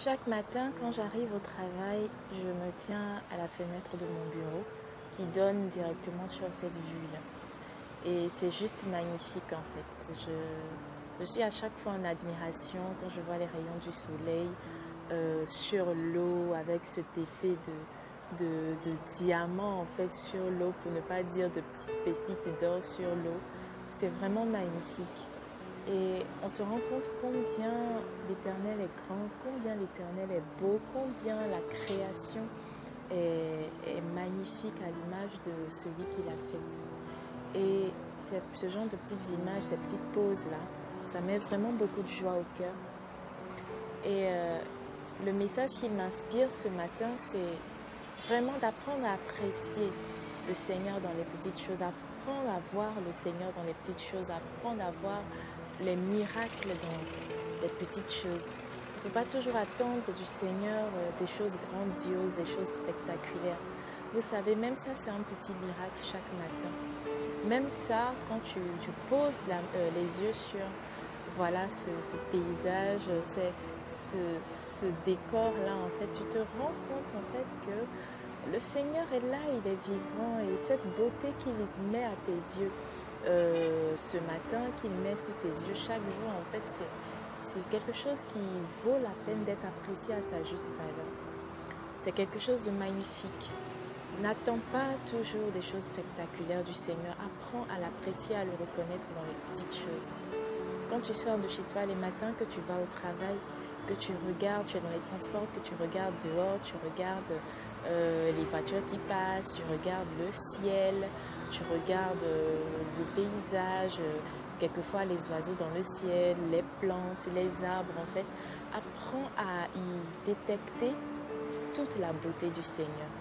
Chaque matin, quand j'arrive au travail, je me tiens à la fenêtre de mon bureau qui donne directement sur cette vue-là. Et c'est juste magnifique en fait. Je suis à chaque fois en admiration quand je vois les rayons du soleil sur l'eau avec cet effet de diamant en fait sur l'eau, pour ne pas dire de petites pépites d'or sur l'eau. C'est vraiment magnifique. Et on se rend compte combien l'Éternel est grand, combien l'Éternel est beau, combien la création est magnifique à l'image de celui qui l'a faite. Et ce genre de petites images, ces petites pauses-là, ça met vraiment beaucoup de joie au cœur. Et le message qui m'inspire ce matin, c'est vraiment d'apprendre à apprécier le Seigneur dans les petites choses, apprendre à voir le Seigneur dans les petites choses, apprendre à voir les miracles dans les petites choses. Il ne faut pas toujours attendre du Seigneur des choses grandioses, des choses spectaculaires. Vous savez, même ça, c'est un petit miracle chaque matin. Même ça, quand tu poses les yeux sur voilà, ce paysage, ce décor-là, en fait, tu te rends compte en fait que le Seigneur est là, il est vivant, et cette beauté qu'il met à tes yeux ce matin, qu'il met sous tes yeux chaque jour, en fait, c'est quelque chose qui vaut la peine d'être apprécié à sa juste valeur. C'est quelque chose de magnifique. N'attends pas toujours des choses spectaculaires du Seigneur. Apprends à l'apprécier, à le reconnaître dans les petites choses. Quand tu sors de chez toi les matins, que tu vas au travail, que tu regardes, tu es dans les transports, que tu regardes dehors, tu regardes les voitures qui passent, tu regardes le ciel, tu regardes le paysage, quelquefois les oiseaux dans le ciel, les plantes, les arbres, en fait. Apprends à y détecter toute la beauté du Seigneur.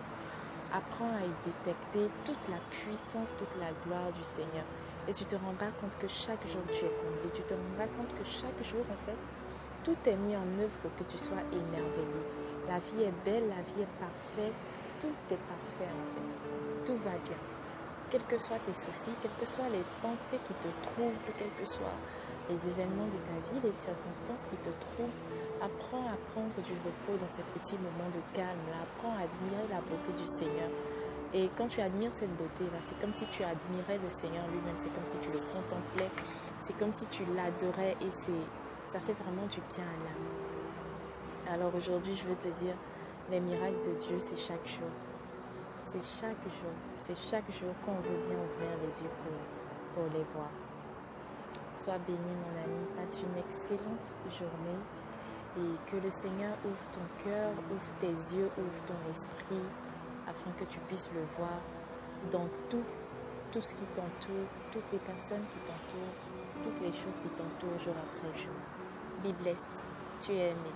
Apprends à y détecter toute la puissance, toute la gloire du Seigneur. Et tu te rendras compte que chaque jour tu es comblé. Tu te rendras compte que chaque jour, en fait, tout est mis en œuvre pour que tu sois émerveillé. La vie est belle, la vie est parfaite. Tout est parfait, en fait. Tout va bien. Quels que soient tes soucis, quelles que soient les pensées qui te troublent, quels que soient les événements de ta vie, les circonstances qui te troublent, apprends à prendre du repos dans ces petits moments de calme. Apprends à admirer la beauté du Seigneur. Et quand tu admires cette beauté-là, c'est comme si tu admirais le Seigneur lui-même, c'est comme si tu le contemplais, c'est comme si tu l'adorais, et ça fait vraiment du bien à l'âme. Alors aujourd'hui, je veux te dire, les miracles de Dieu, c'est chaque jour. C'est chaque jour qu'on veut bien ouvrir les yeux pour les voir. Sois béni mon ami, passe une excellente journée, et que le Seigneur ouvre ton cœur, ouvre tes yeux, ouvre ton esprit, afin que tu puisses le voir dans tout ce qui t'entoure, toutes les personnes qui t'entourent, toutes les choses qui t'entourent jour après jour. Be blessed, tu es aimé.